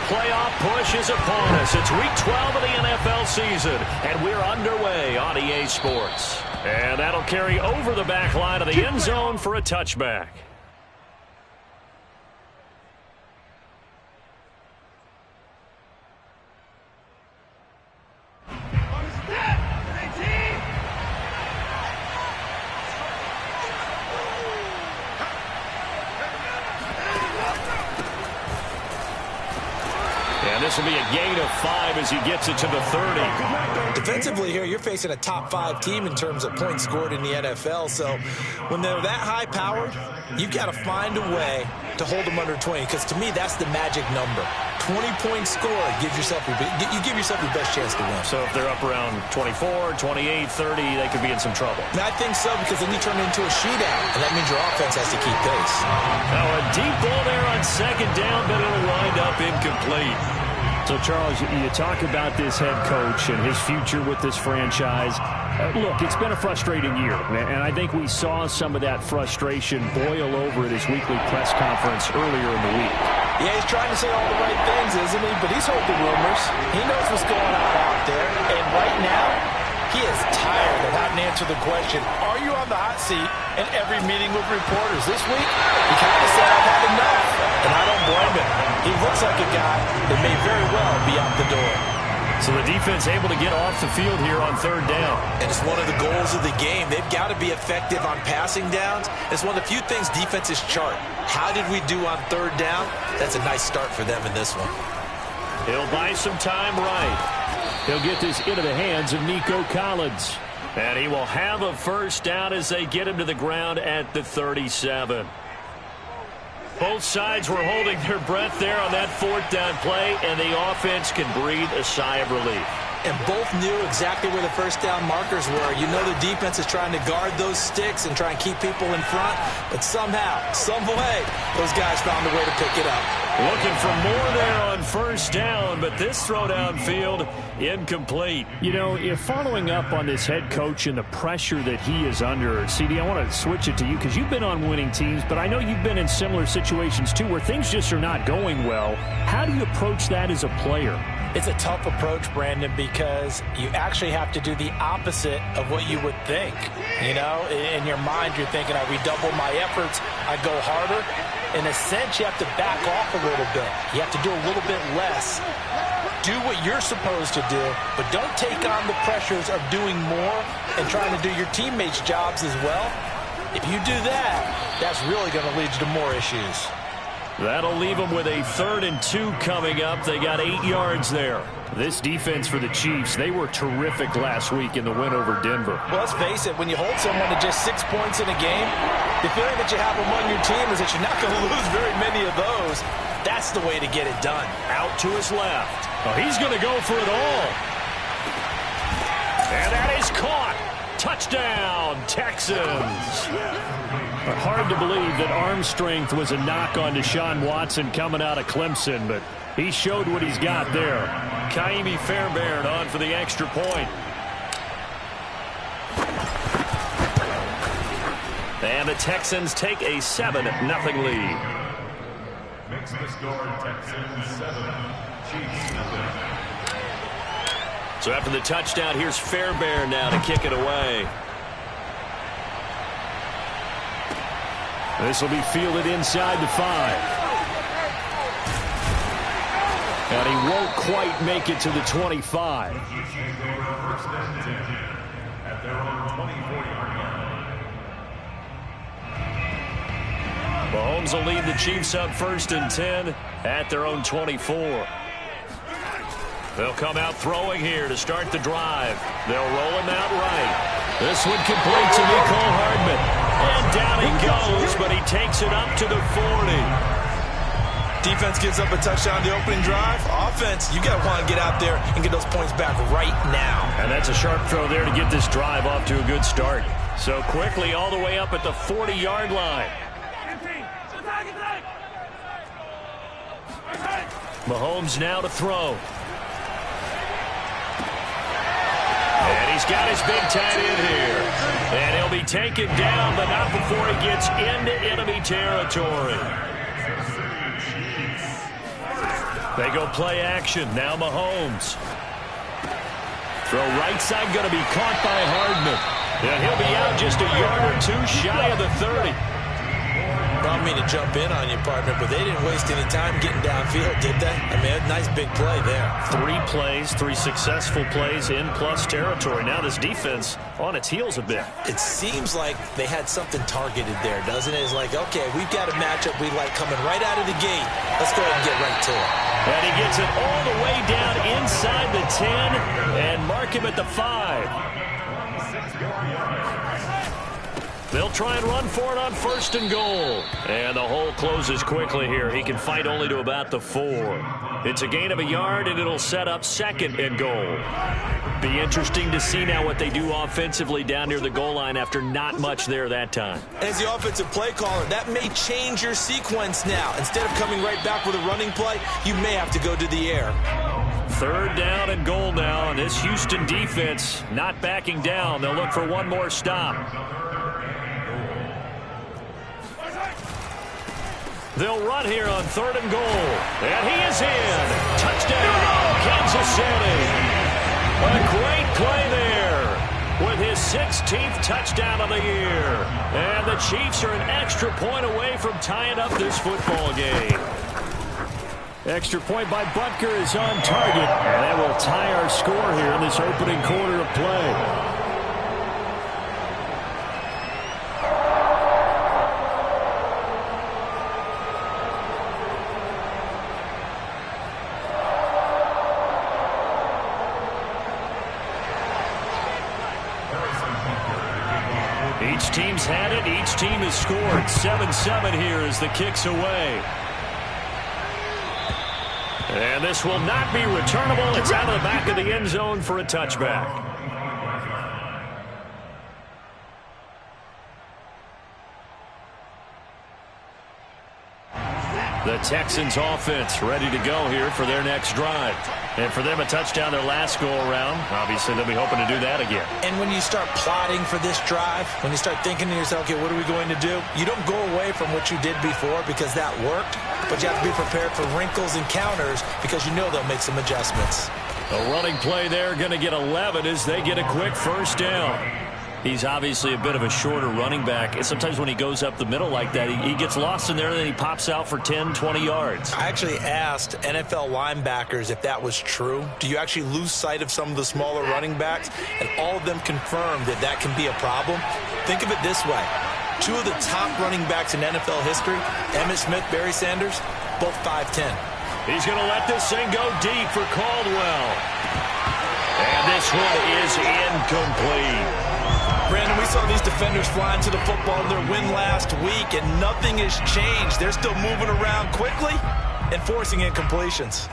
playoff push is upon us. It's Week 12 of the NFL season, and we're underway on EA Sports. And that'll carry over the back line of the end zone for a touchback. This will be a gain of 5 as he gets it to the 30. Defensively here, you're facing a top 5 team in terms of points scored in the NFL. So when they're that high-powered, you've got to find a way to hold them under 20. Because to me, that's the magic number. 20-point score gives yourself you give yourself your best chance to win. So if they're up around 24, 28, 30, they could be in some trouble. And I think so, because then you turn it into a shootout, and that means your offense has to keep pace. Now a deep ball there on second down, but it'll wind up incomplete. So, Charles, you talk about this head coach and his future with this franchise. Look, it's been a frustrating year, and I think we saw some of that frustration boil over at his weekly press conference earlier in the week. Yeah, he's trying to say all the right things, isn't he? But he's heard the rumors. He knows what's going on out there. And right now, he is tired of having to answer the question, are you on the hot seat in every meeting with reporters? This week, he kind of said, I've had enough. And I don't blame him. He looks like a guy that may very well be out the door. So the defense able to get off the field here on third down. And it's one of the goals of the game. They've got to be effective on passing downs. It's one of the few things defenses chart. How did we do on third down? That's a nice start for them in this one. He'll buy some time right. He'll get this into the hands of Nico Collins. And he will have a first down as they get him to the ground at the 37. Both sides were holding their breath there on that fourth down play, and the offense can breathe a sigh of relief. And both knew exactly where the first down markers were. You know the defense is trying to guard those sticks and try and keep people in front, but somehow, some way, those guys found a way to pick it up. Looking for more there on first down, but this throw downfield incomplete. You know, if following up on this head coach and the pressure that he is under, CD, I want to switch it to you because you've been on winning teams, but I know you've been in similar situations too where things just are not going well. How do you approach that as a player? It's a tough approach, Brandon, because you actually have to do the opposite of what you would think. You know, in your mind, you're thinking, I redouble my efforts, I go harder. In a sense, you have to back off a little bit. You have to do a little bit less. Do what you're supposed to do, but don't take on the pressures of doing more and trying to do your teammates' jobs as well. If you do that, that's really going to lead you to more issues. That'll leave them with a 3rd and 2 coming up. They got 8 yards there. This defense for the Chiefs, they were terrific last week in the win over Denver. Well, let's face it, when you hold someone to just 6 points in a game, the feeling that you have among your team is that you're not going to lose very many of those. That's the way to get it done. Out to his left. Oh, he's going to go for it all. And that is caught. Touchdown, Texans. Hard to believe that arm strength was a knock on Deshaun Watson coming out of Clemson, but he showed what he's got there. Kaimi Fairbairn on for the extra point. And the Texans take a 7-0 lead. Makes the score Texans 7, Chiefs 0. So after the touchdown, here's Fairbairn now to kick it away. This will be fielded inside the 5. And he won't quite make it to the 25. At their own 24-yard line. Mahomes will lead the Chiefs up 1st and 10 at their own 24. They'll come out throwing here to start the drive. They'll roll him out right. This one complete to Nicole Hardman. And down he goes, but he takes it up to the 40. Defense gives up a touchdown the opening drive. Offense, you got to want to get out there and get those points back right now. And that's a sharp throw there to get this drive off to a good start. So quickly all the way up at the 40-yard line. Mahomes now to throw. And he's got his big tight end here. And he'll be taken down, but not before he gets into enemy territory. They go play action. Now Mahomes. Throw right side, going to be caught by Hardman. Yeah, he'll be out just a yard or two shy of the 30. I don't mean to jump in on you, partner, but they didn't waste any time getting downfield, did they? I mean, a nice big play there. 3 plays, 3 successful plays in plus territory. Now this defense on its heels a bit. It seems like they had something targeted there, doesn't it? It's like, okay, we've got a matchup we like coming right out of the gate. Let's go ahead and get right to it. And he gets it all the way down inside the 10 and mark him at the 5. They'll try and run for it on 1st and goal. And the hole closes quickly here. He can fight only to about the 4. It's a gain of a yard, and it'll set up 2nd and goal. Be interesting to see now what they do offensively down near the goal line after not much there that time. As the offensive play caller, that may change your sequence now. Instead of coming right back with a running play, you may have to go to the air. 3rd down and goal now, and this Houston defense not backing down. They'll look for one more stop. They'll run here on 3rd and goal. And he is in. Touchdown, Kansas City. A great play there with his 16th touchdown of the year. And the Chiefs are an extra point away from tying up this football game. Extra point by Butker is on target. And that will tie our score here in this opening quarter of play. Each team's had it. Each team has scored. 7-7 here as the kick's away. And this will not be returnable. It's out of the back of the end zone for a touchback. The Texans offense ready to go here for their next drive. And for them, a touchdown their last go-around. Obviously, they'll be hoping to do that again. And when you start plotting for this drive, when you start thinking to yourself, okay, what are we going to do? You don't go away from what you did before because that worked, but you have to be prepared for wrinkles and counters because you know they'll make some adjustments. A running play there, going to get 11 as they get a quick 1st down. He's obviously a bit of a shorter running back. And sometimes when he goes up the middle like that, he gets lost in there and then he pops out for 10, 20 yards. I actually asked NFL linebackers if that was true. Do you actually lose sight of some of the smaller running backs? And all of them confirmed that that can be a problem. Think of it this way. 2 of the top running backs in NFL history, Emmitt Smith, Barry Sanders, both 5'10". He's going to let this thing go deep for Caldwell. And this one is incomplete. Brandon, we saw these defenders flying to the football in their win last week, and nothing has changed. They're still moving around quickly and forcing incompletions.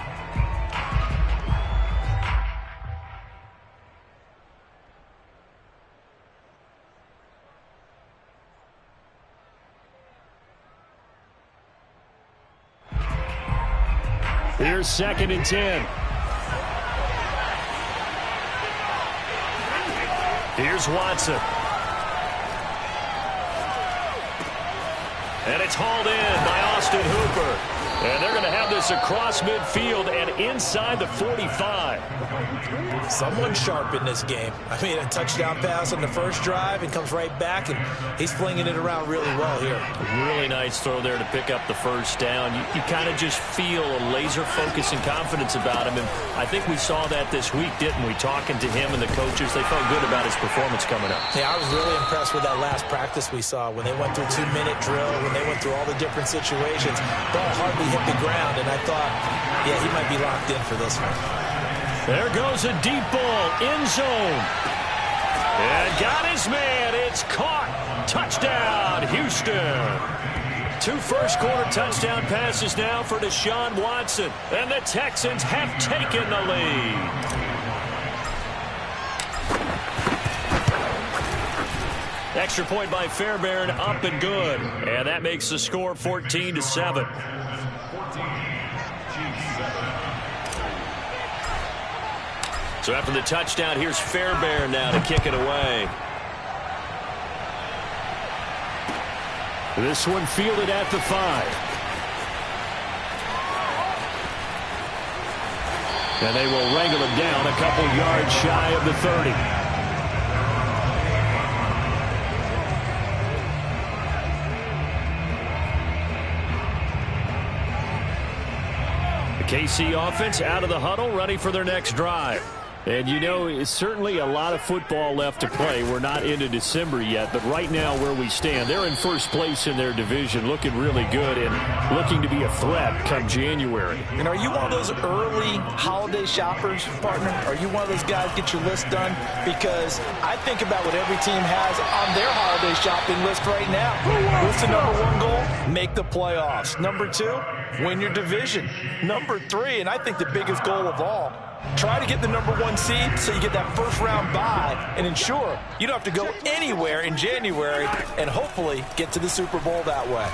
Here's 2nd and 10. Here's Watson. And it's hauled in by Austin Hooper. And they're going to have this across midfield and inside the 45. Someone sharp in this game. I mean, a touchdown pass on the first drive and comes right back, and he's flinging it around really well here. Really nice throw there to pick up the 1st down. You kind of just feel a laser focus and confidence about him, and I think we saw that this week, didn't we? Talking to him and the coaches, they felt good about his performance coming up. Yeah, I was really impressed with that last practice we saw when they went through 2-minute drill, when they went through all the different situations. Ball hardly hit the ground, and I thought, yeah, he might be locked in for this one. There goes a deep ball, end zone. And got his man. It's caught. Touchdown, Houston. 2 first-quarter touchdown passes now for Deshaun Watson. And the Texans have taken the lead. Extra point by Fairbairn, up and good. And that makes the score 14-7. So after the touchdown, here's Fairbairn now to kick it away. This one fielded at the 5. And they will wrangle him down a couple yards shy of the 30. The KC offense out of the huddle, ready for their next drive. And, you know, it's certainly a lot of football left to play. We're not into December yet, but right now where we stand, they're in first place in their division, looking really good and looking to be a threat come January. And are you one of those early holiday shoppers, partner? Are you one of those guys get your list done? Because I think about what every team has on their holiday shopping list right now. What's the number one goal? Make the playoffs. Number two, win your division. Number three, and I think the biggest goal of all, try to get the number one seed so you get that first round bye and ensure you don't have to go anywhere in January and hopefully get to the Super Bowl that way.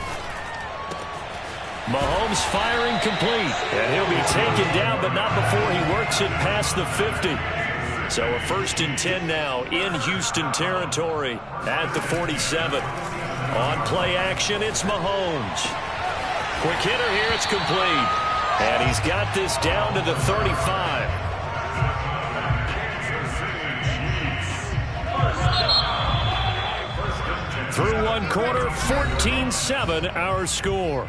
Mahomes firing complete, and he'll be taken down, but not before he works it past the 50. So a 1st and 10 now in Houston territory at the 47. On play action, it's Mahomes. Quick hitter here, it's complete. And he's got this down to the 35. Through one quarter, 14-7 our score.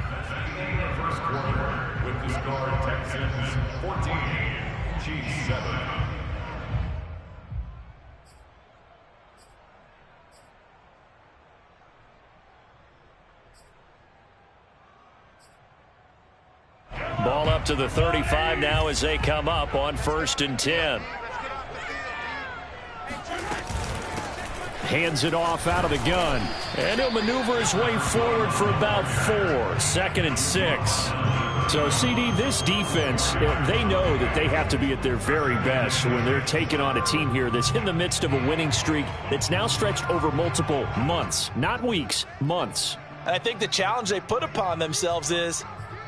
First quarter with the score, Texans 14, Chiefs 7. Ball up to the 35 now as they come up on 1st and 10. Hands it off out of the gun. And he'll maneuver his way forward for about 4. 2nd and 6. So, CD, this defense, they know that they have to be at their very best when they're taking on a team here that's in the midst of a winning streak that's now stretched over multiple months. Not weeks, months. And I think the challenge they put upon themselves is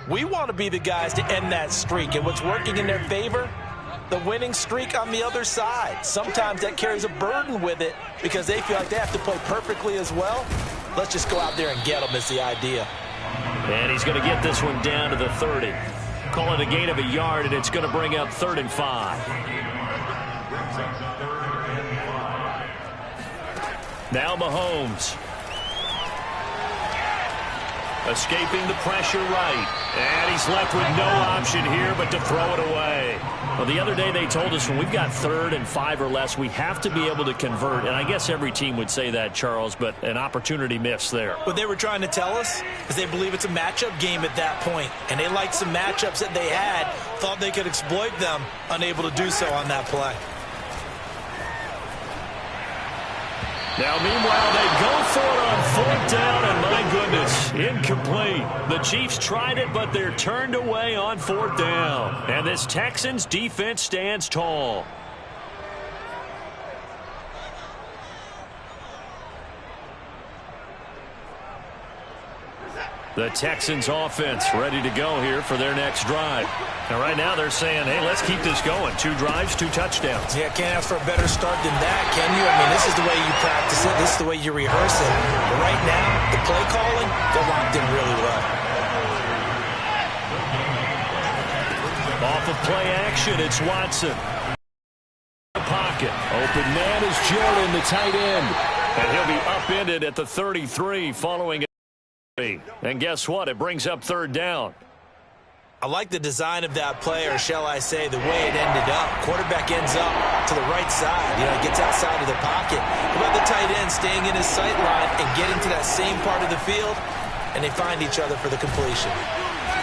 we want to be the guys to end that streak. And what's working in their favor? The winning streak on the other side. Sometimes that carries a burden with it because they feel like they have to play perfectly as well. Let's just go out there and get them is the idea. And he's going to get this one down to the 30. Call it a gain of a yard, and it's going to bring up 3rd and 5. Now Mahomes. Escaping the pressure right. And he's left with no option here but to throw it away. Well, the other day they told us when we've got 3rd and 5 or less, we have to be able to convert. And I guess every team would say that, Charles, but an opportunity missed there. What they were trying to tell us is they believe it's a matchup game at that point. And they liked some matchups that they had, thought they could exploit them, unable to do so on that play. Now, meanwhile, they go for it on 4th down, and my goodness, incomplete. The Chiefs tried it, but they're turned away on 4th down. And this Texans defense stands tall. The Texans offense ready to go here for their next drive. Now, right now they're saying, hey, let's keep this going. 2 drives, 2 touchdowns. Yeah, can't ask for a better start than that, can you? I mean, this is the way you practice it. This is the way you rehearse it. But right now, the play calling, they're locked in really well. Off of play action, it's Watson. Pocket. Open man is Jordan, the tight end. And he'll be upended at the 33 following it. And guess what? It brings up 3rd down. I like the design of that play, or shall I say the way it ended up. Quarterback ends up to the right side. You know, he gets outside of the pocket. How about the tight end staying in his sight line and getting to that same part of the field, and they find each other for the completion.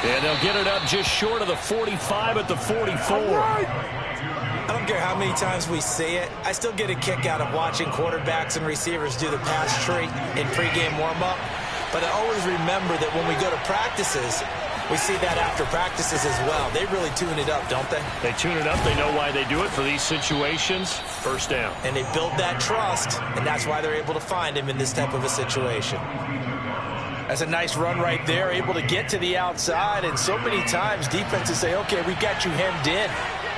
And they'll get it up just short of the 45 at the 44. I don't care how many times we say it, I still get a kick out of watching quarterbacks and receivers do the pass tree in pregame warm-up. But I always remember that when we go to practices, we see that after practices as well. They really tune it up, don't they? They tune it up. They know why they do it for these situations. 1st down. And they build that trust, and that's why they're able to find him in this type of a situation. That's a nice run right there, able to get to the outside. And so many times defenses say, okay, we got you hemmed in.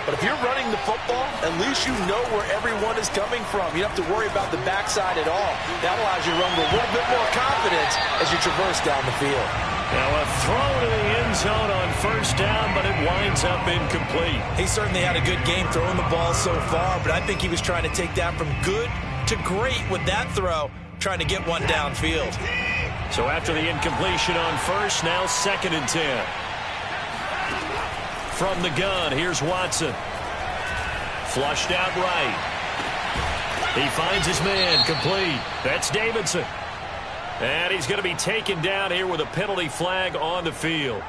But if you're running the football, at least you know where everyone is coming from. You don't have to worry about the backside at all. That allows you to run with a little bit more confidence as you traverse down the field. Now a throw to the end zone on first down, but it winds up incomplete. He certainly had a good game throwing the ball so far, but I think he was trying to take that from good to great with that throw, trying to get one downfield. So after the incompletion on first, now 2nd and 10. From the gun, here's Watson. Flushed out right. He finds his man, complete. That's Davidson. And he's going to be taken down here with a penalty flag on the field.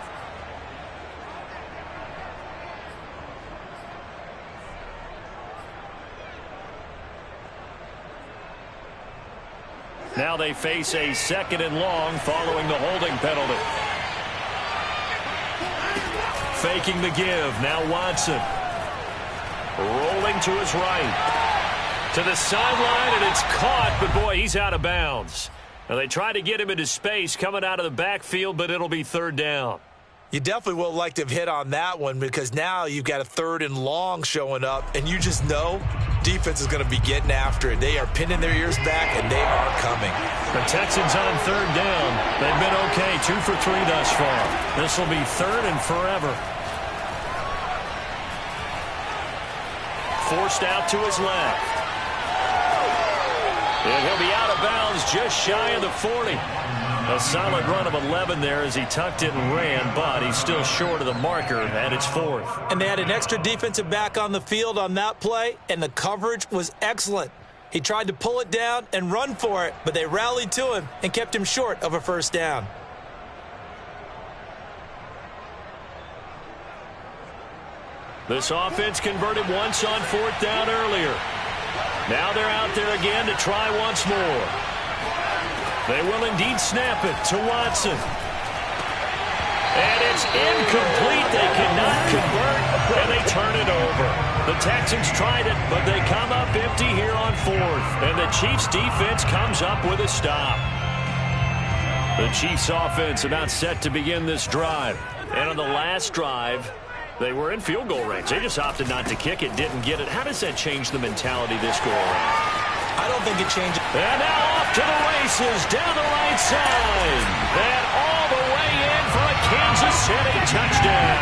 Now they face a 2nd and long following the holding penalty. Faking the give. Now Watson. Rolling to his right. To the sideline, and it's caught, but boy, he's out of bounds. Now they try to get him into space coming out of the backfield, but it'll be 3rd down. You definitely would like to have hit on that one because now you've got a 3rd and long showing up, and you just know defense is going to be getting after it. They are pinning their ears back, and they are coming. The Texans on 3rd down. They've been okay, 2 for 3 thus far. This will be 3rd and forever. Forced out to his left. And he'll be out of bounds just shy of the 40. A solid run of 11 there as he tucked it and ran, but he's still short of the marker, and it's 4th. And they had an extra defensive back on the field on that play, and the coverage was excellent. He tried to pull it down and run for it, but they rallied to him and kept him short of a 1st down. This offense converted once on 4th down earlier. Now they're out there again to try once more. They will indeed snap it to Watson. And it's incomplete. They cannot convert, and they turn it over. The Texans tried it, but they come up empty here on 4th. And the Chiefs' defense comes up with a stop. The Chiefs' offense about set to begin this drive. And on the last drive, they were in field goal range. They just opted not to kick it, didn't get it. How does that change the mentality this go around? I don't think it changes. And now off to the races down the right side. And all the way in for a Kansas City touchdown.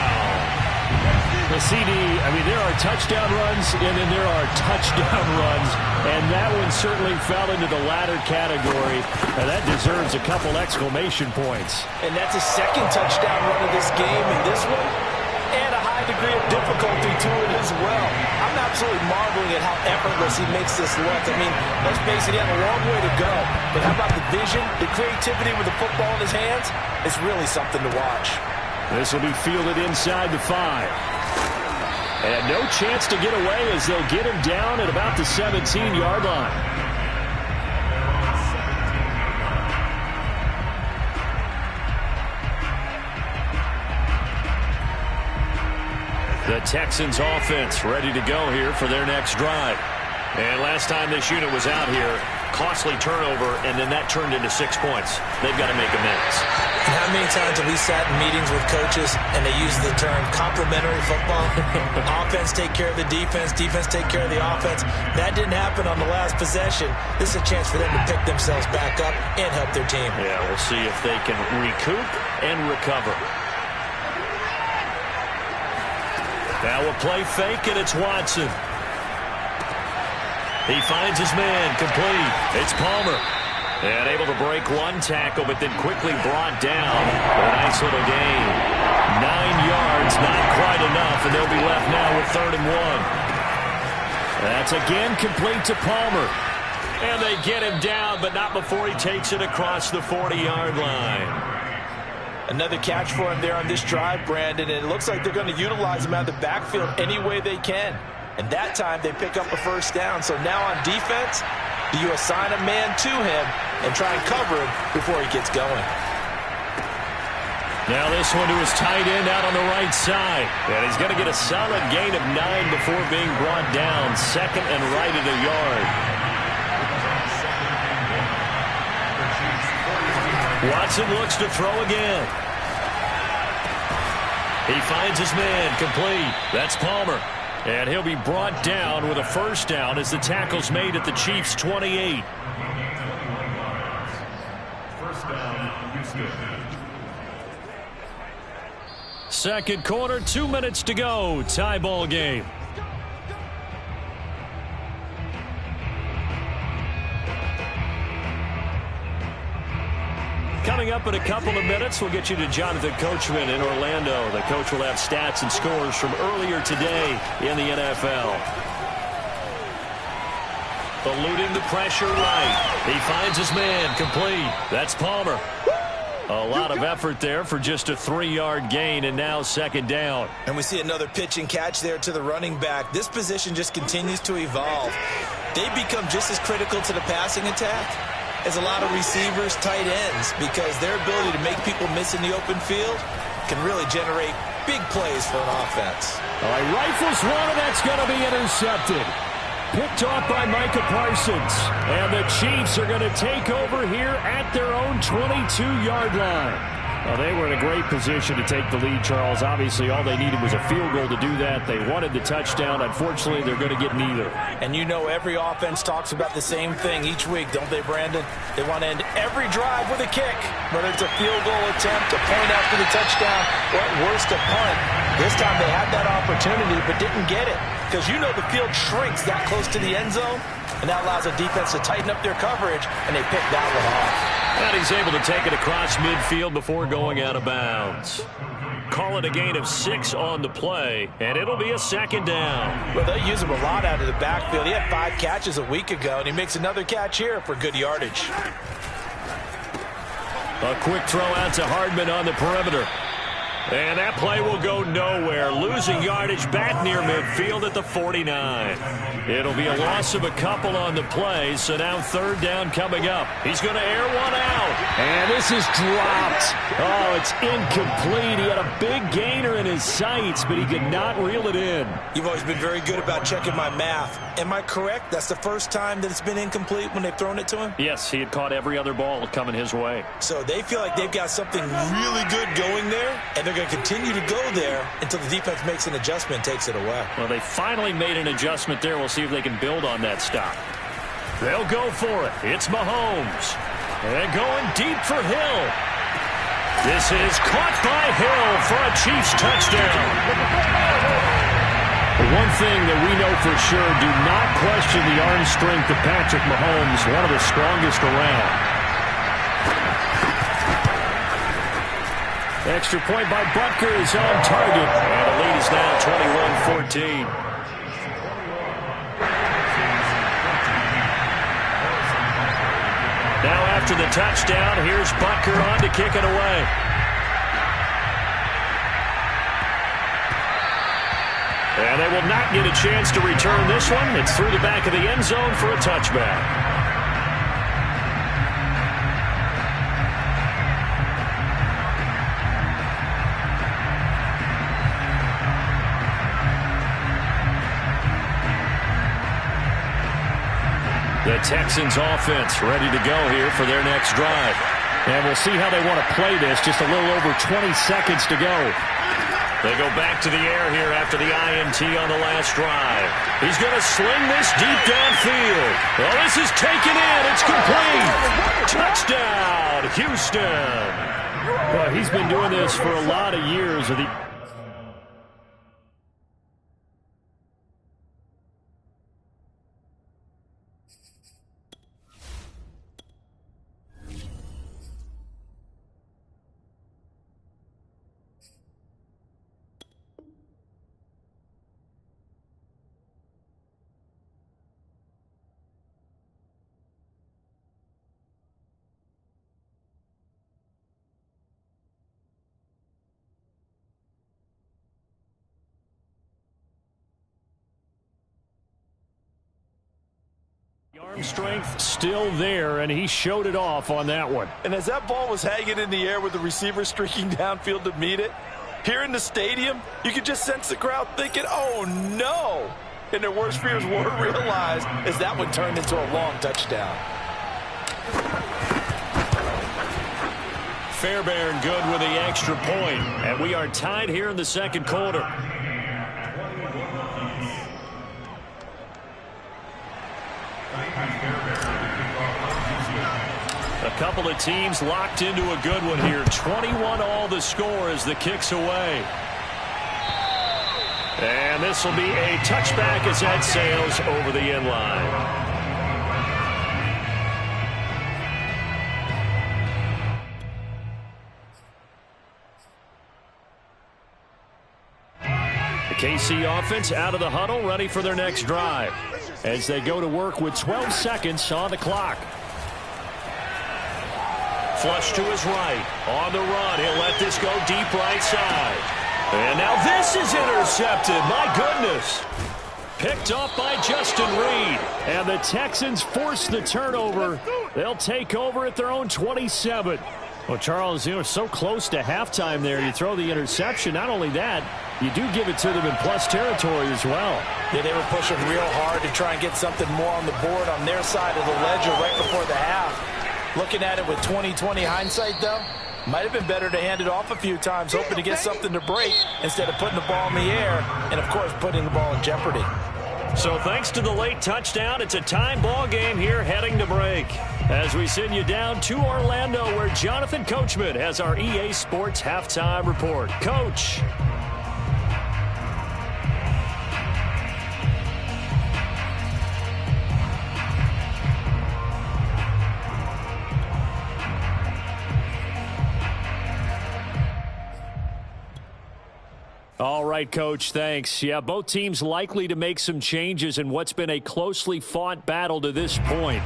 The CD, I mean, there are touchdown runs and then there are touchdown runs. And that one certainly fell into the latter category. And that deserves a couple exclamation points. And that's a 2nd touchdown run of this game. And this one, and a high degree of difficulty to it as well. I'm absolutely marveling at how effortless he makes this look. I mean, let's face it, he had a long way to go. But how about the vision, the creativity with the football in his hands? It's really something to watch. This will be fielded inside the 5. And no chance to get away as they'll get him down at about the 17-yard line. The Texans offense ready to go here for their next drive. And last time this unit was out here, costly turnover, and then that turned into 6 points. They've got to make amends. And how many times have we sat in meetings with coaches and they use the term complementary football? Offense take care of the defense, defense take care of the offense. That didn't happen on the last possession. This is a chance for them to pick themselves back up and help their team. Yeah, we'll see if they can recoup and recover. Now a play fake, and it's Watson. He finds his man, complete. It's Palmer. And able to break one tackle, but then quickly brought down. A nice little gain. 9 yards, not quite enough, and they'll be left now with 3rd and 1. That's again complete to Palmer. And they get him down, but not before he takes it across the 40-yard line. Another catch for him there on this drive, Brandon, and it looks like they're going to utilize him out of the backfield any way they can. And that time they pick up a 1st down. So now on defense, do you assign a man to him and try and cover him before he gets going? Now this one to his tight end out on the right side. And he's going to get a solid gain of 9 before being brought down. 2nd and right at a yard. Watson looks to throw again. He finds his man, complete. That's Palmer. And he'll be brought down with a 1st down as the tackle's made at the Chiefs' 28. 1st down, Houston. second quarter, 2 minutes to go. Tie ball game. Coming up in a couple of minutes, we'll get you to Jonathan Coachman in Orlando. The coach will have stats and scores from earlier today in the NFL. Eluding the pressure right. He finds his man complete. That's Palmer. A lot of effort there for just a 3-yard gain, and now second down. And we see another pitch and catch there to the running back. This position just continues to evolve. They become just as critical to the passing attack as a lot of receivers, tight ends, because their ability to make people miss in the open field can really generate big plays for an offense. All right, rifles one, and that's going to be intercepted. Picked off by Micah Parsons. And the Chiefs are going to take over here at their own 22-yard line. Well, they were in a great position to take the lead, Charles. Obviously, all they needed was a field goal to do that. They wanted the touchdown. Unfortunately, they're going to get neither. And you know every offense talks about the same thing each week, don't they, Brandon? They want to end every drive with a kick, whether it's a field goal attempt, a point after the touchdown, or at worst, a punt. This time they had that opportunity but didn't get it, because you know the field shrinks that close to the end zone, and that allows the defense to tighten up their coverage, and they pick that one off. And he's able to take it across midfield before going out of bounds. Call it a gain of 6 on the play, and it'll be a second down. Well, they use him a lot out of the backfield. He had 5 catches a week ago, and he makes another catch here for good yardage. A quick throw out to Hardman on the perimeter. And that play will go nowhere. Losing yardage back near midfield at the 49. It'll be a loss of a couple on the play, so now third down coming up. He's going to air one out. And this is dropped. Oh, it's incomplete. He had a big gainer in his sights, but he could not reel it in. You've always been very good about checking my math. Am I correct? That's the first time that it's been incomplete when they've thrown it to him? Yes, he had caught every other ball coming his way. So they feel like they've got something really good going there, and they're going to continue to go there until the defense makes an adjustment and takes it away. Well, they finally made an adjustment there. We'll see if they can build on that stop. They'll go for it. It's Mahomes. And going deep for Hill. This is caught by Hill for a Chiefs touchdown. One thing that we know for sure, do not question the arm strength of Patrick Mahomes, one of the strongest around. Extra point by Butker is on target. And the lead is now 21-14. Now after the touchdown, here's Butker on to kick it away. And they will not get a chance to return this one. It's through the back of the end zone for a touchback. The Texans offense ready to go here for their next drive. And we'll see how they want to play this. Just a little over 20 seconds to go. They go back to the air here after the INT on the last drive. He's going to sling this deep downfield. Well, this is taken in. It's complete. Touchdown, Houston. Well, he's been doing this for a lot of years. The arm strength still there, and he showed it off on that one. And as that ball was hanging in the air with the receiver streaking downfield to meet it, here in the stadium, you could just sense the crowd thinking, oh, no. And their worst fears were realized as that one turned into a long touchdown. Fairbairn good with the extra point, and we are tied here in the second quarter. A couple of teams locked into a good one here. 21 all the score as the kick's away. And this will be a touchback as that sails over the end line. The KC offense out of the huddle, ready for their next drive as they go to work with 12 seconds on the clock. Flush to his right. On the run, he'll let this go deep right side. And now this is intercepted. My goodness. Picked off by Justin Reed. And the Texans force the turnover. They'll take over at their own 27. Well, Charles, you know, so close to halftime there. You throw the interception. Not only that, you do give it to them in plus territory as well. Yeah, they were pushing real hard to try and get something more on the board on their side of the ledger right before the half. Looking at it with 20/20 hindsight, though, might have been better to hand it off a few times, hoping to get something to break instead of putting the ball in the air and, of course, putting the ball in jeopardy. So thanks to the late touchdown, it's a tie ball game here heading to break. As we send you down to Orlando, where Jonathan Coachman has our EA Sports halftime report. Coach. All right, Coach, thanks. Yeah, both teams likely to make some changes in what's been a closely fought battle to this point.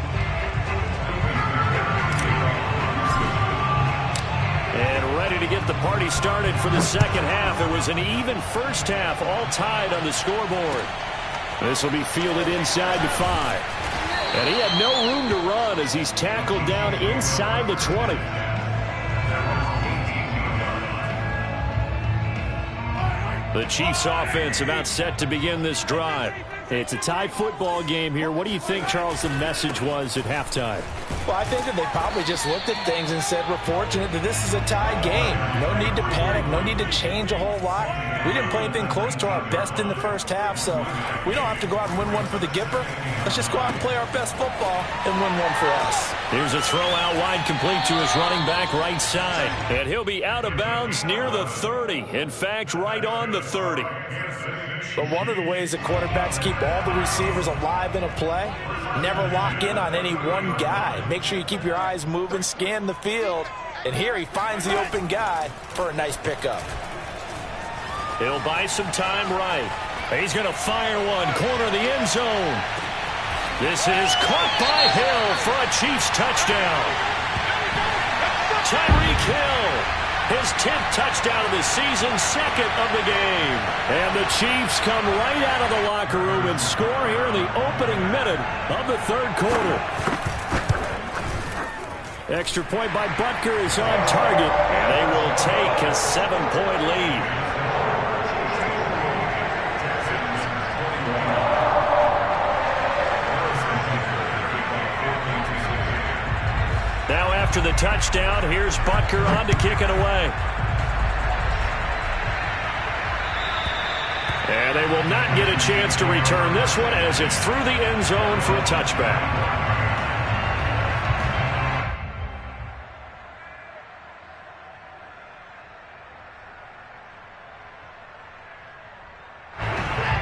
And ready to get the party started for the second half. It was an even first half, all tied on the scoreboard. This will be fielded inside the 5. And he had no room to run as he's tackled down inside the 20. The Chiefs offense about set to begin this drive. It's a tie football game here. What do you think, Charles, the message was at halftime? Well, I think that they probably just looked at things and said, we're fortunate that this is a tie game. No need to panic. No need to change a whole lot. We didn't play anything close to our best in the first half, so we don't have to go out and win one for the Gipper. Let's just go out and play our best football and win one for us. Here's a throw out wide, complete to his running back right side. And he'll be out of bounds near the 30. In fact, right on the 30. But one of the ways that quarterbacks keep all the receivers alive in a play, never lock in on any one guy. Make sure you keep your eyes moving, scan the field. And here he finds the open guy for a nice pickup. He'll buy some time right. He's going to fire one, corner of the end zone. This is caught by Hill for a Chiefs touchdown. Tyreek Hill. His 10th touchdown of the season, second of the game. And the Chiefs come right out of the locker room and score here in the opening minute of the third quarter. Extra point by Butker is on target, and they will take a 7-point lead. Now after the touchdown, here's Butker on to kick it away. And they will not get a chance to return this one as it's through the end zone for a touchback.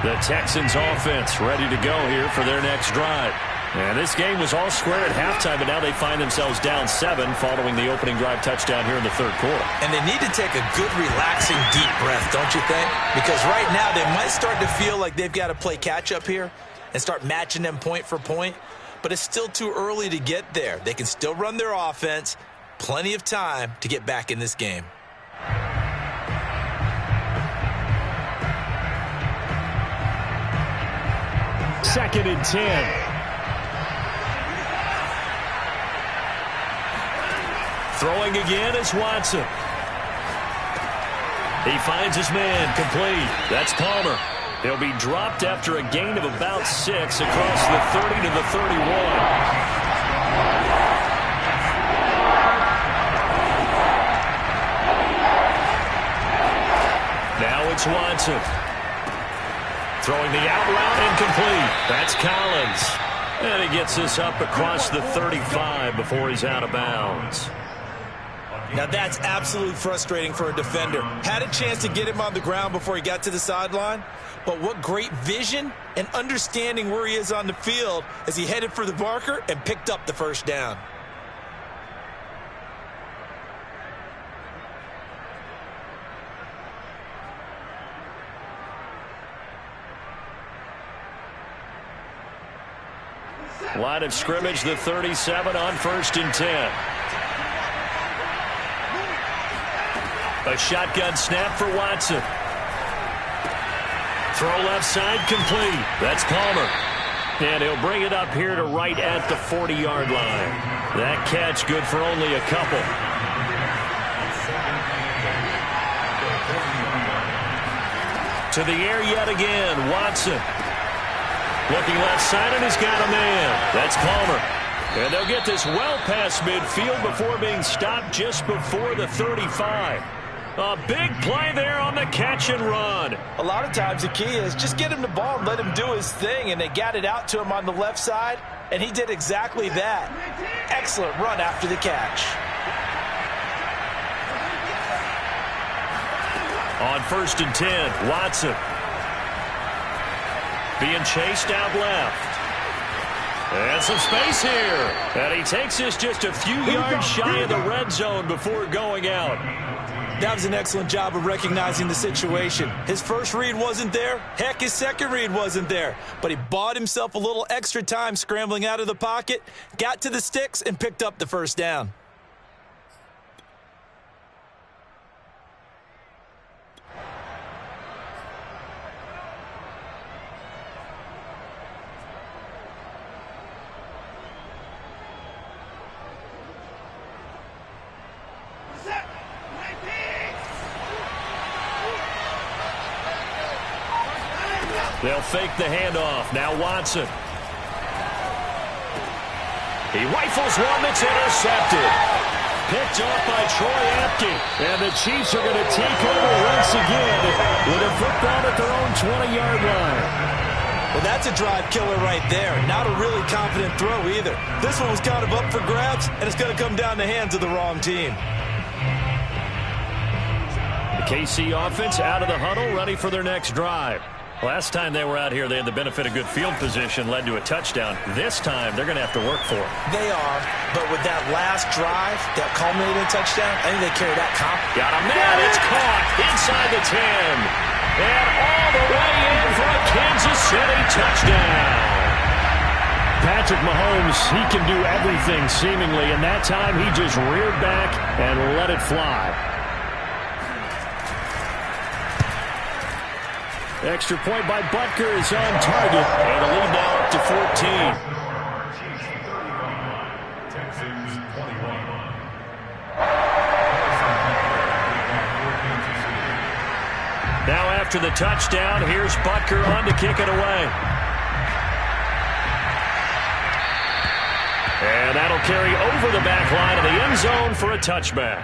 The Texans offense ready to go here for their next drive. And this game was all square at halftime, but now they find themselves down 7 following the opening drive touchdown here in the third quarter. And they need to take a good, relaxing, deep breath, don't you think? Because right now they might start to feel like they've got to play catch-up here and start matching them point for point. But it's still too early to get there. They can still run their offense. Plenty of time to get back in this game. Second and 10. Throwing again is Watson. He finds his man, complete. That's Palmer. He'll be dropped after a gain of about 6 across the 30 to the 31. Now it's Watson. Throwing the out route incomplete. That's Collins. And he gets this up across the 35 before he's out of bounds. Now that's absolutely frustrating for a defender. Had a chance to get him on the ground before he got to the sideline, but what great vision and understanding where he is on the field as he headed for the marker and picked up the first down. Line of scrimmage, the 37 on 1st and 10. A shotgun snap for Watson. Throw left side complete. That's Palmer. And he'll bring it up here to right at the 40-yard line. That catch good for only a couple. To the air yet again, Watson. Looking left side, and he's got a man. That's Palmer. And they'll get this well past midfield before being stopped just before the 35. A big play there on the catch and run. A lot of times the key is just get him the ball and let him do his thing, and they got it out to him on the left side, and he did exactly that. Excellent run after the catch. On 1st and 10, Watson. Being chased out left. And some space here. And he takes this just a few yards shy of the red zone before going out. That was an excellent job of recognizing the situation. His first read wasn't there. Heck, his second read wasn't there. But he bought himself a little extra time scrambling out of the pocket, got to the sticks, and picked up the first down. They'll fake the handoff. Now Watson. He rifles one that's intercepted. Picked off by Troy Apke. And the Chiefs are going to take over once again with a football at their own 20-yard line. Well, that's a drive killer right there. Not a really confident throw either. This one was kind of up for grabs, and it's going to come down the hands of the wrong team. The KC offense out of the huddle, ready for their next drive. Last time they were out here, they had the benefit of good field position, led to a touchdown. This time, they're going to have to work for it. They are, but with that last drive, that culminating touchdown, I think they carry that confidence. Got him there. It's caught inside the 10. And all the way in for a Kansas City touchdown. Patrick Mahomes, he can do everything seemingly, and that time he just reared back and let it fly. Extra point by Butker is on target. And the lead now up to 14. Texans 21. Now after the touchdown, here's Butker on to kick it away. And that'll carry over the back line of the end zone for a touchback.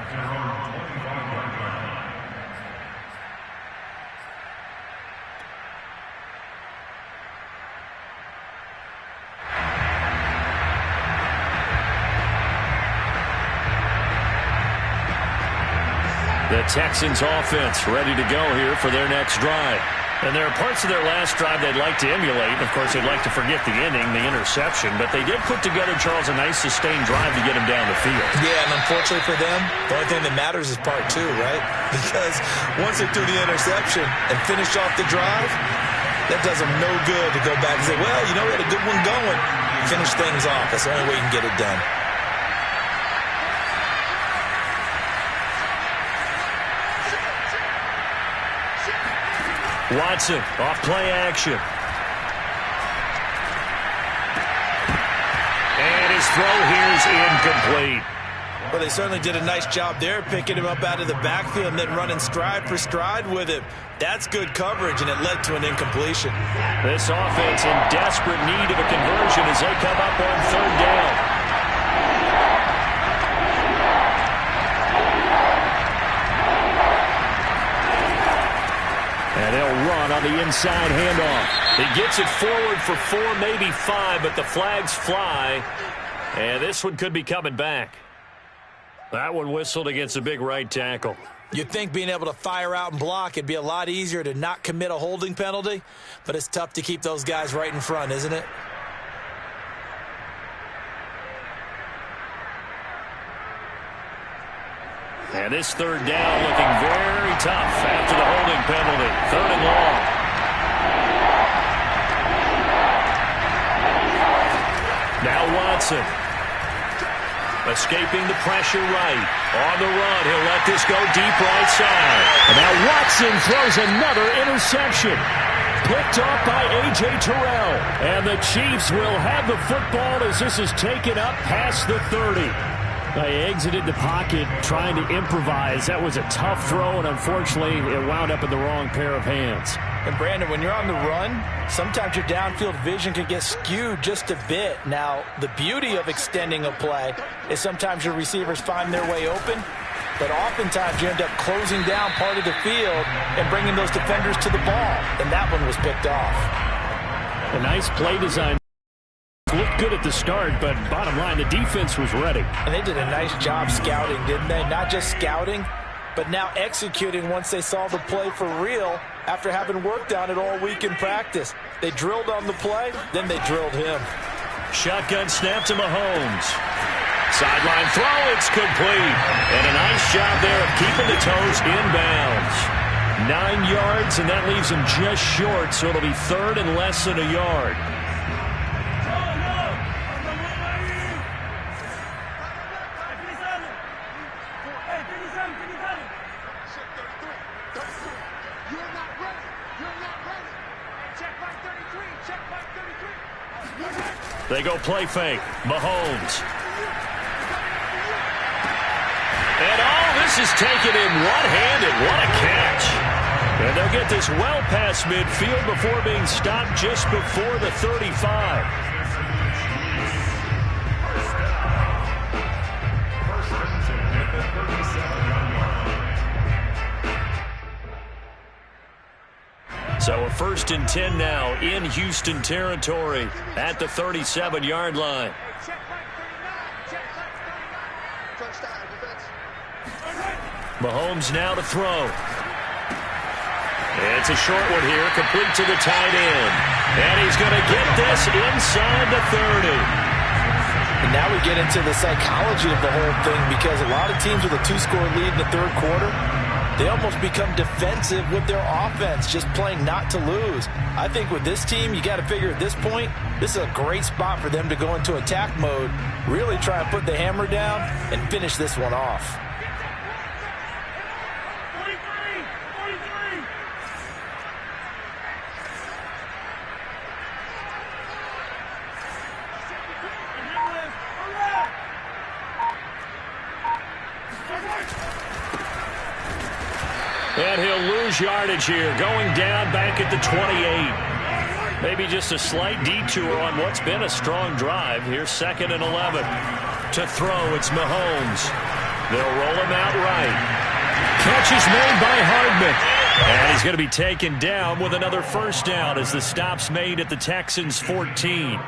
The Texans offense ready to go here for their next drive. And there are parts of their last drive they'd like to emulate. Of course, they'd like to forget the inning, the interception. But they did put together, Charles, a nice sustained drive to get him down the field. Yeah, and unfortunately for them, the only thing that matters is part two, right? Because once they threw the interception and finished off the drive, that does them no good to go back and say, well, you know, we had a good one going. Finish things off. That's the only way you can get it done. Watson off play action. And his throw here is incomplete. Well, they certainly did a nice job there, picking him up out of the backfield and then running stride for stride with him. That's good coverage, and it led to an incompletion. This offense in desperate need of a conversion as they come up on third down. And they'll run on the inside handoff. He gets it forward for 4, maybe 5, but the flags fly. And this one could be coming back. That one whistled against a big right tackle. You'd think being able to fire out and block, it'd be a lot easier to not commit a holding penalty, but it's tough to keep those guys right in front, isn't it? And this third down looking very tough after the holding penalty. 3rd and long. Now Watson. Escaping the pressure right. On the run, he'll let this go deep right side. And now Watson throws another interception. Picked off by A.J. Terrell. And the Chiefs will have the football as this is taken up past the 30. They exited the pocket trying to improvise. That was a tough throw, and unfortunately, it wound up in the wrong pair of hands. And, Brandon, when you're on the run, sometimes your downfield vision can get skewed just a bit. Now, the beauty of extending a play is sometimes your receivers find their way open, but oftentimes you end up closing down part of the field and bringing those defenders to the ball, and that one was picked off. A nice play design. Looked good at the start, but bottom line, the defense was ready. And they did a nice job scouting, didn't they? Not just scouting, but now executing once they saw the play for real after having worked on it all week in practice. They drilled on the play, then they drilled him. Shotgun snap to Mahomes. Sideline throw, it's complete. And a nice job there of keeping the toes inbounds. 9 yards, and that leaves him just short, so it'll be 3rd and less than a yard. They go play fake. Mahomes. And this is taken in one-handed. What a catch. And they'll get this well past midfield before being stopped just before the 35. So a 1st and 10 now in Houston territory at the 37-yard line. Mahomes now to throw. It's a short one here, complete to the tight end. And he's going to get this inside the 30. And now we get into the psychology of the whole thing, because a lot of teams with a 2-score lead in the 3rd quarter, they almost become defensive with their offense, just playing not to lose. I think with this team, you got to figure at this point, this is a great spot for them to go into attack mode, really try and put the hammer down and finish this one off. And he'll lose yardage here, going down back at the 28. Maybe just a slight detour on what's been a strong drive. Here's 2nd and 11. To throw, it's Mahomes. They'll roll him out right. Catch is made by Hardman. And he's going to be taken down with another 1st down as the stop's made at the Texans' 14.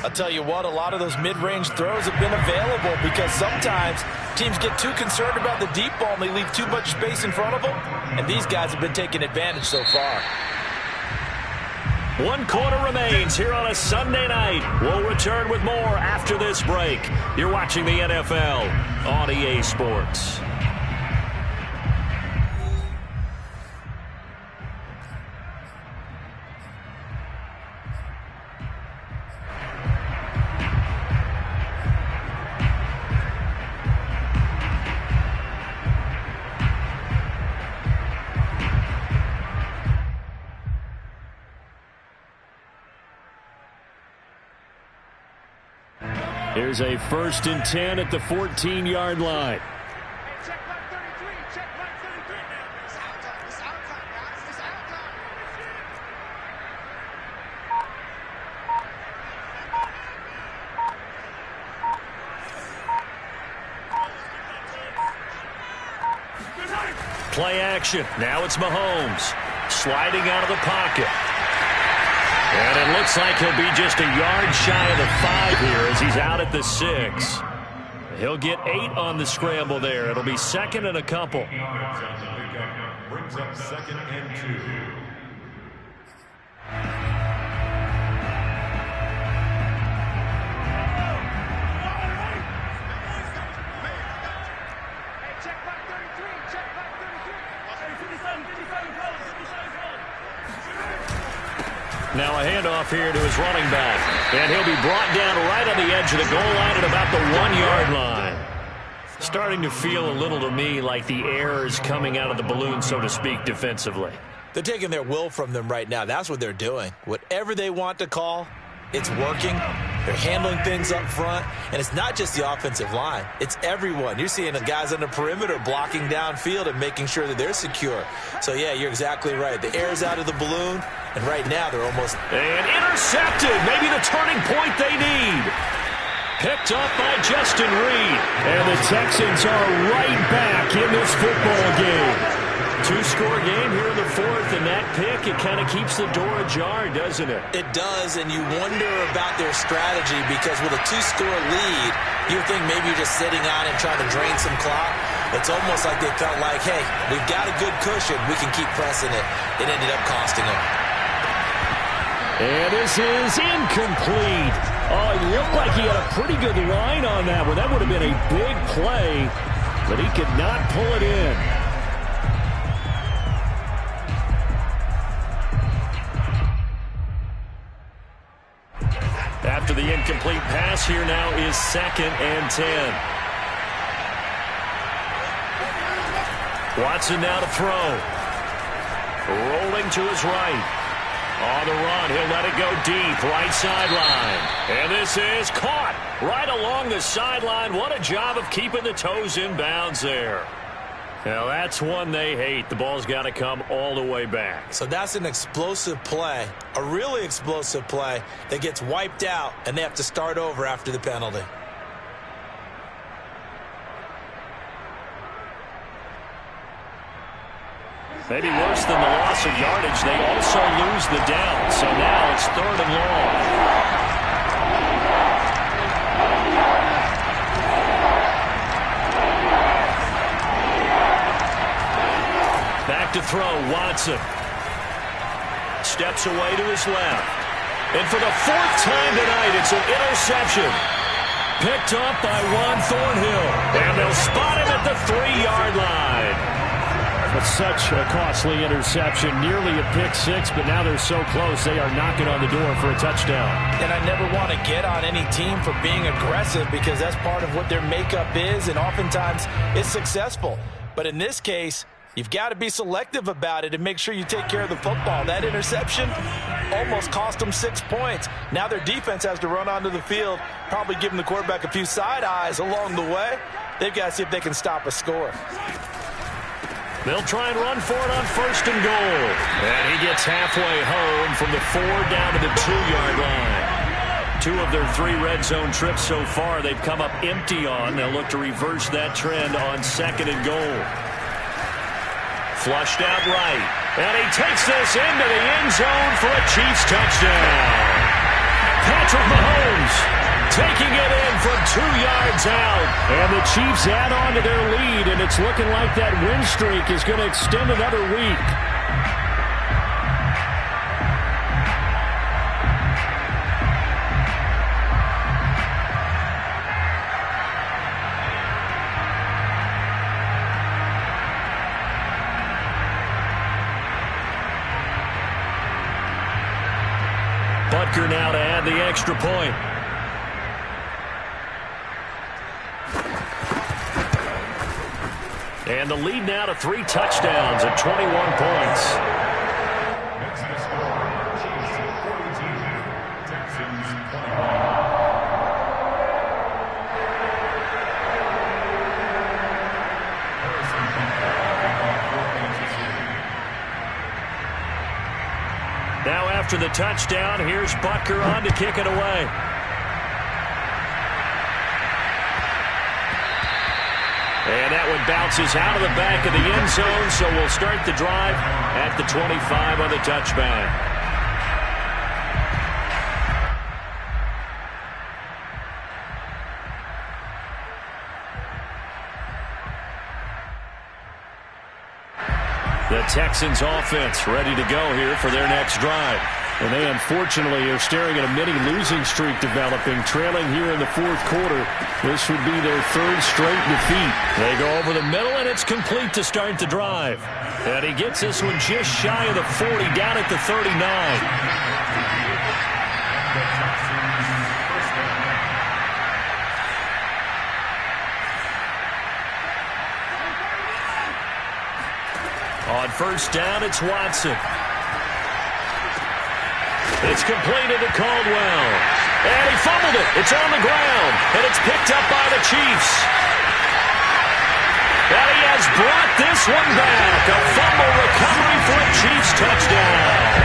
I'll tell you what, a lot of those mid-range throws have been available because sometimes teams get too concerned about the deep ball and they leave too much space in front of them, and these guys have been taking advantage so far. 1 quarter remains here on a Sunday night. We'll return with more after this break. You're watching the NFL on EA Sports. Here's a 1st and 10 at the 14-yard line. Play action. Now it's Mahomes sliding out of the pocket. And it looks like he'll be just a yard shy of the 5 here as he's out at the 6. He'll get 8 on the scramble there. It'll be second and a couple. Brings up second and 2. Now a handoff here to his running back. And he'll be brought down right on the edge of the goal line at about the 1-yard line. Starting to feel a little to me like the air is coming out of the balloon, so to speak, defensively. They're taking their will from them right now. That's what they're doing. Whatever they want to call, it's working. They're handling things up front. And it's not just the offensive line. It's everyone. You're seeing the guys on the perimeter blocking downfield and making sure that they're secure. So, yeah, you're exactly right. The air's out of the balloon, and right now they're almost... And intercepted. Maybe the turning point they need. Picked up by Justin Reed. And the Texans are right back in this football game. 2-score game here in the 4th, and that pick, it kind of keeps the door ajar, doesn't it? It does, and you wonder about their strategy because with a 2-score lead, you think maybe you're just sitting on and trying to drain some clock. It's almost like they felt like, hey, we've got a good cushion. We can keep pressing it. It ended up costing them. And this is incomplete. Oh, it looked like he had a pretty good line on that one. That would have been a big play, but he could not pull it in. After the incomplete pass, here now is second and 10. Watson now to throw. Rolling to his right. On the run, he'll let it go deep, right sideline. And this is caught right along the sideline. What a job of keeping the toes in bounds there. Now, that's one they hate. The ball's got to come all the way back. So that's an explosive play, a really explosive play that gets wiped out, and they have to start over after the penalty. Maybe worse than the loss of yardage, they also lose the down. So now it's 3rd and long. Back to throw, Watson. Steps away to his left. And for the 4th time tonight, it's an interception. Picked up by Juan Thornhill. And they'll spot him at the 3-yard line. It's such a costly interception, nearly a pick six, but now they're so close they are knocking on the door for a touchdown. And I never want to get on any team for being aggressive because that's part of what their makeup is, and oftentimes it's successful. But in this case, you've got to be selective about it and make sure you take care of the football. That interception almost cost them 6 points. Now their defense has to run onto the field, probably giving the quarterback a few side eyes along the way. They've got to see if they can stop a score. They'll try and run for it on 1st and goal. And he gets halfway home from the 4 down to the 2-yard line. 2 of their 3 red zone trips so far they've come up empty on. They'll look to reverse that trend on 2nd and goal. Flushed out right. And he takes this into the end zone for a Chiefs touchdown. Patrick Mahomes taking it in from 2 yards out. And the Chiefs add on to their lead, and it's looking like that win streak is going to extend another week. Butker now to add the extra point. And the lead now to 3 touchdowns at 21 points. Next to score, Chiefs 42, Texans 21. Now after the touchdown, here's Butker on to kick it away. And that one bounces out of the back of the end zone, so we'll start the drive at the 25 on the touchback. The Texans offense ready to go here for their next drive. And they unfortunately are staring at a mini losing streak developing, trailing here in the fourth quarter. This would be their third straight defeat. They go over the middle, and it's complete to start the drive. And he gets this one just shy of the 40, down at the 39. On first down, it's Watson. It's completed to Caldwell. And he fumbled it. It's on the ground. And it's picked up by the Chiefs. And he has brought this one back. A fumble recovery for a Chiefs touchdown.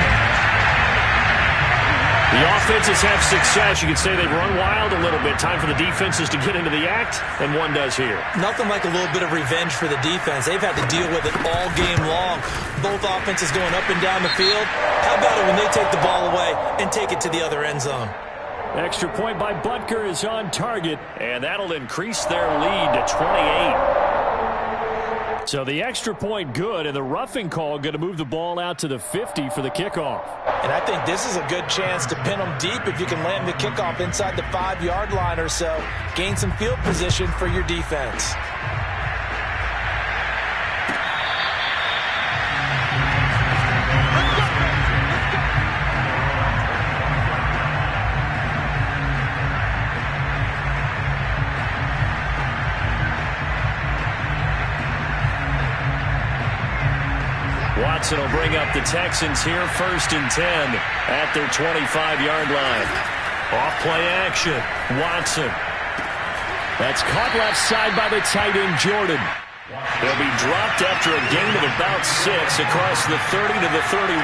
The offenses have success. You could say they've run wild a little bit. Time for the defenses to get into the act, and one does here. Nothing like a little bit of revenge for the defense. They've had to deal with it all game long. Both offenses going up and down the field. How about it when they take the ball away and take it to the other end zone? Extra point by Butker is on target, and that'll increase their lead to 28. So the extra point good, and the roughing call going to move the ball out to the 50 for the kickoff. And I think this is a good chance to pin them deep if you can land the kickoff inside the 5-yard line or so. Gain some field position for your defense. Watson will bring up the Texans here, 1st and 10 at their 25-yard line. Off play action, Watson. That's caught left side by the tight end, Jordan. He'll be dropped after a gain of about 6 across the 30 to the 31.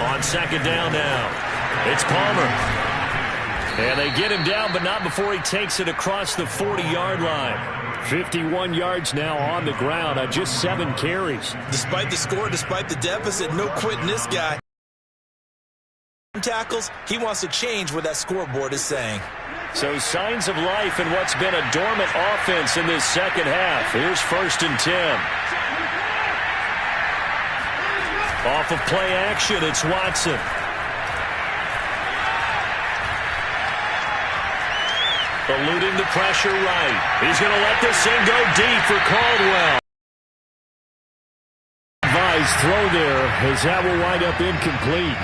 On second down now, it's Palmer. And they get him down, but not before he takes it across the 40-yard line. 51 yards now on the ground on just 7 carries. Despite the score, despite the deficit, no quitting this guy. Tackles, he wants to change what that scoreboard is saying. So signs of life in what's been a dormant offense in this second half. Here's 1st and 10. Off of play action, it's Watson. Eluding the pressure right. He's going to let this thing go deep for Caldwell. Advised throw there as that will wind up incomplete.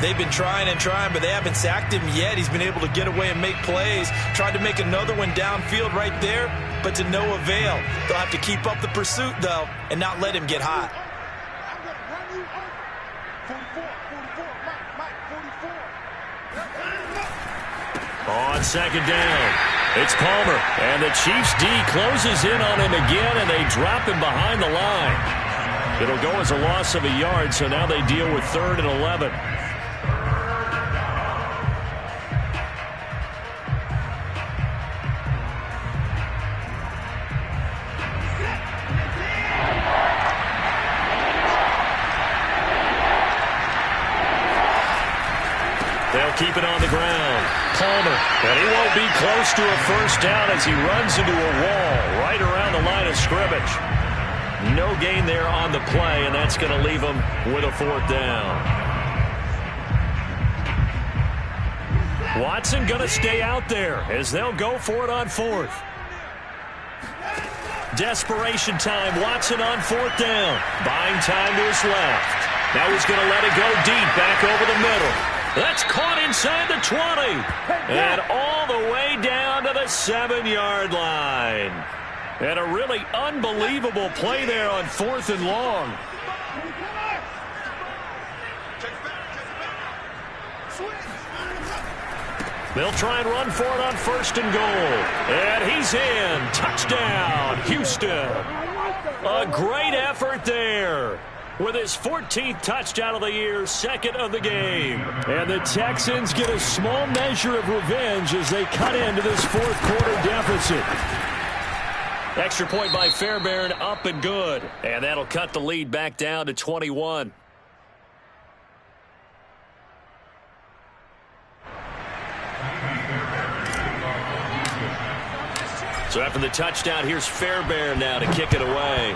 They've been trying and trying, but they haven't sacked him yet. He's been able to get away and make plays. Tried to make another one downfield right there, but to no avail. They'll have to keep up the pursuit, though, and not let him get hot. On second down, it's Palmer. And the Chiefs D closes in on him again, and they drop him behind the line. It'll go as a loss of a yard, so now they deal with 3rd and 11. They'll keep it on the ground. Palmer, and he won't be close to a first down as he runs into a wall right around the line of scrimmage. No gain there on the play, and that's going to leave him with a 4th down. Watson going to stay out there as they'll go for it on 4th. Desperation time. Watson on 4th down. Buying time to his left. Now he's going to let it go deep back over the middle. That's caught inside the 20. And all the way down to the 7-yard line. And a really unbelievable play there on 4th and long. They'll try and run for it on 1st and goal. And he's in. Touchdown, Houston. A great effort there. With his 14th touchdown of the year, 2nd of the game. And the Texans get a small measure of revenge as they cut into this 4th quarter deficit. Extra point by Fairbairn, up and good. And that'll cut the lead back down to 21. So after the touchdown, here's Fairbairn now to kick it away.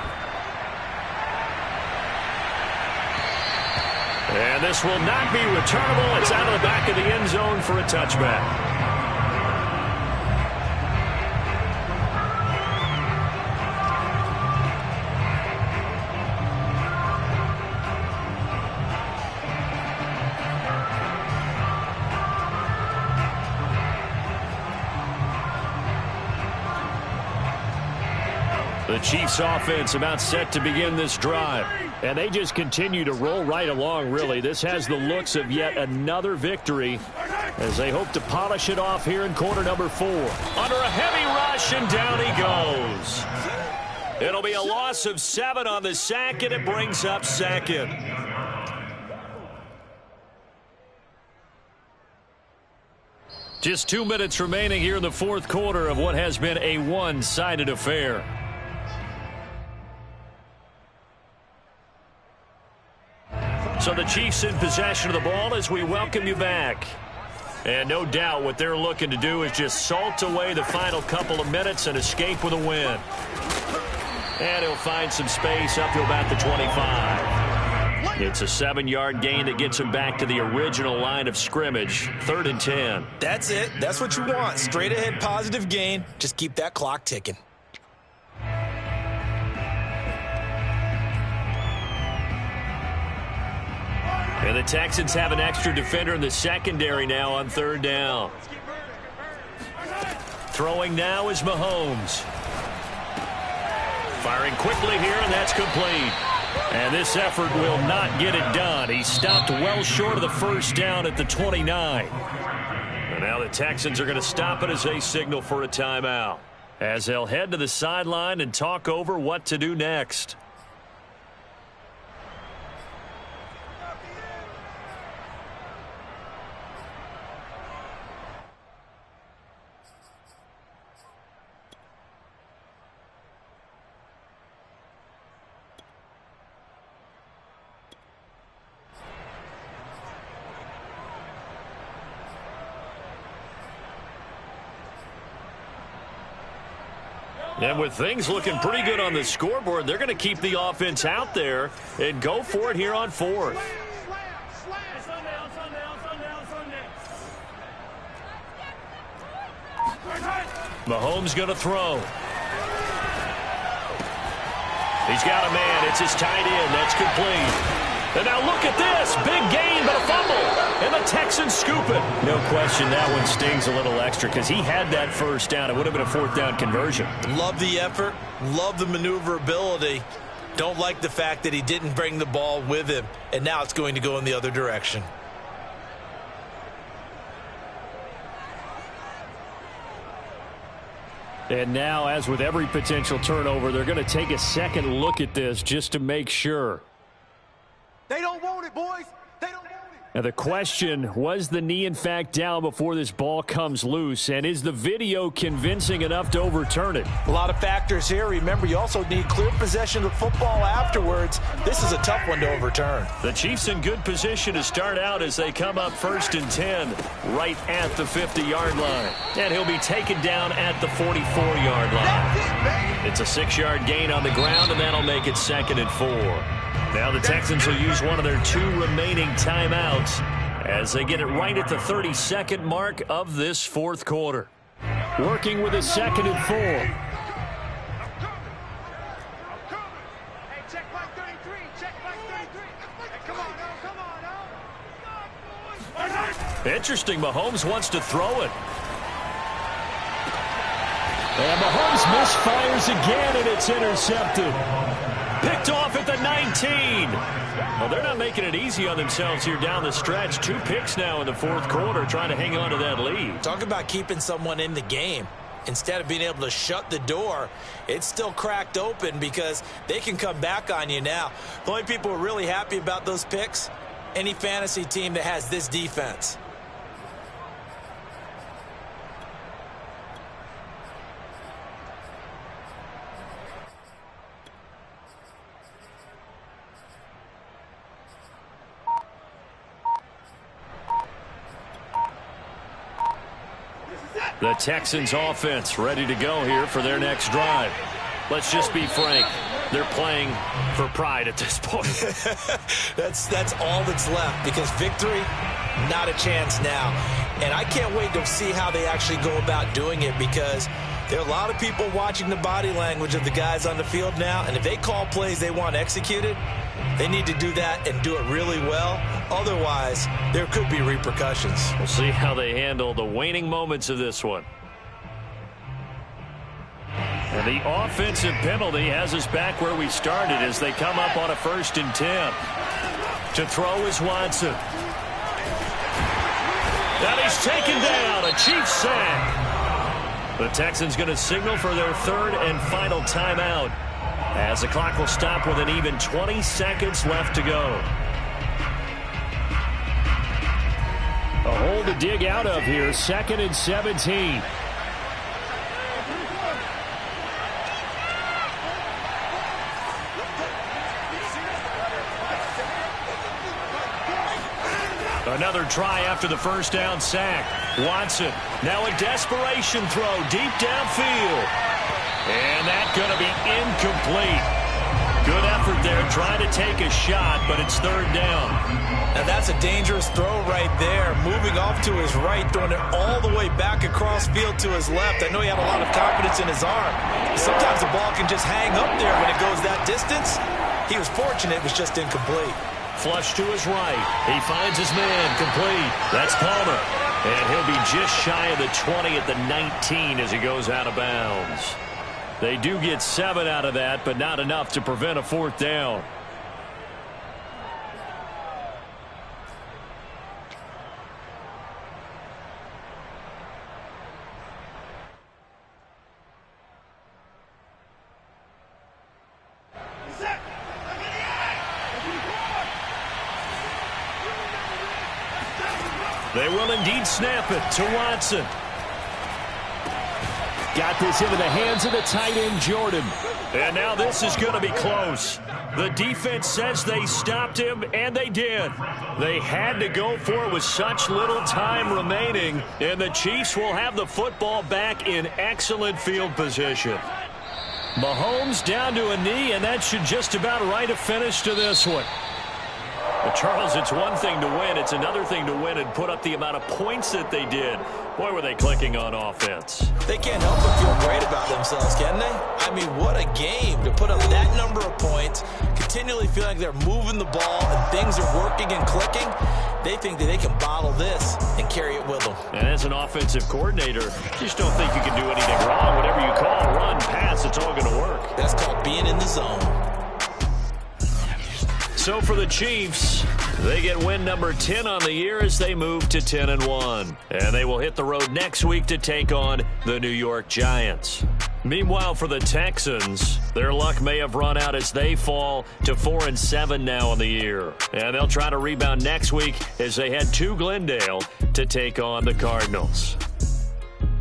And this will not be returnable. It's out of the back of the end zone for a touchback. The Chiefs offense about set to begin this drive. And they just continue to roll right along, really. This has the looks of yet another victory as they hope to polish it off here in quarter number 4. Under a heavy rush, and down he goes. It'll be a loss of 7 on the sack, and it brings up second. Just 2 minutes remaining here in the fourth quarter of what has been a one-sided affair. So the Chiefs in possession of the ball as we welcome you back. And no doubt what they're looking to do is just salt away the final couple of minutes and escape with a win. And he'll find some space up to about the 25. It's a 7-yard gain that gets him back to the original line of scrimmage. 3rd and 10. That's it. That's what you want. Straight ahead positive gain. Just keep that clock ticking. And the Texans have an extra defender in the secondary now on 3rd down. Throwing now is Mahomes. Firing quickly here, and that's complete. And this effort will not get it done. He stopped well short of the first down at the 29. And now the Texans are going to stop it as they signal for a timeout, as they'll head to the sideline and talk over what to do next. And with things looking pretty good on the scoreboard, they're going to keep the offense out there and go for it here on 4th. Mahomes going to throw. He's got a man. It's his tight end. That's complete. And now look at this. Big gain, but a fumble. And the Texans scoop it. No question that one stings a little extra because he had that first down. It would have been a 4th down conversion. Love the effort. Love the maneuverability. Don't like the fact that he didn't bring the ball with him. And now it's going to go in the other direction. And now, as with every potential turnover, they're going to take a second look at this just to make sure. They don't want it, boys. They don't want it. Now the question, was the knee in fact down before this ball comes loose? And is the video convincing enough to overturn it? A lot of factors here. Remember, you also need clear possession of the football afterwards. This is a tough one to overturn. The Chiefs in good position to start out as they come up 1st and 10 right at the 50-yard line. And he'll be taken down at the 44-yard line. It's a 6-yard gain on the ground, and that'll make it 2nd and 4. Now the Texans will use one of their 2 remaining timeouts as they get it right at the 32nd mark of this 4th quarter. Working with a 2nd and 4. Hey, check back 33. Check back 33. Hey, come on, no, come on, no. Interesting. Mahomes wants to throw it. And Mahomes misfires again, and it's intercepted. Picked off at the 19. Well, they're not making it easy on themselves here down the stretch. 2 picks now in the 4th quarter trying to hang on to that lead. Talk about keeping someone in the game. Instead of being able to shut the door, it's still cracked open because they can come back on you now. The only people who are really happy about those picks, any fantasy team that has this defense. The Texans offense ready to go here for their next drive. Let's just be frank. They're playing for pride at this point. That's all that's left, because victory, not a chance now. And I can't wait to see how they actually go about doing it, because there are a lot of people watching the body language of the guys on the field now, and if they call plays they want executed, they need to do that and do it really well. Otherwise, there could be repercussions. We'll see how they handle the waning moments of this one. And the offensive penalty has us back where we started as they come up on a 1st and 10. To throw is Watson. That he's taken down. A Chiefs sack. The Texans going to signal for their 3rd and final timeout, as the clock will stop with an even 20 seconds left to go. A hole to dig out of here. 2nd and 17. Another try after the 1st down sack. Watson, now a desperation throw deep downfield. And that's going to be incomplete. Good effort there, trying to take a shot, but it's 3rd down. And that's a dangerous throw right there. Moving off to his right, throwing it all the way back across field to his left. I know he had a lot of confidence in his arm. Sometimes the ball can just hang up there when it goes that distance. He was fortunate, it was just incomplete. Flush to his right. He finds his man, complete. That's Palmer. And he'll be just shy of the 20 at the 19 as he goes out of bounds. They do get 7 out of that, but not enough to prevent a 4th down. They will indeed snap it to Watson. Got this into the hands of the tight end, Jordan. And now this is going to be close. The defense says they stopped him, and they did. They had to go for it with such little time remaining, and the Chiefs will have the football back in excellent field position. Mahomes down to a knee, and that should just about write a finish to this one. But Charles, it's one thing to win. It's another thing to win and put up the amount of points that they did. Boy, were they clicking on offense. They can't help but feel great about themselves, can they? I mean, what a game to put up that number of points, continually feeling like they're moving the ball and things are working and clicking. They think that they can bottle this and carry it with them. And as an offensive coordinator, you just don't think you can do anything wrong. Whatever you call, run, pass, it's all going to work. That's called being in the zone. So for the Chiefs, they get win number 10 on the year as they move to 10-1. And they will hit the road next week to take on the New York Giants. Meanwhile, for the Texans, their luck may have run out as they fall to 4-7 now on the year. And they'll try to rebound next week as they head to Glendale to take on the Cardinals.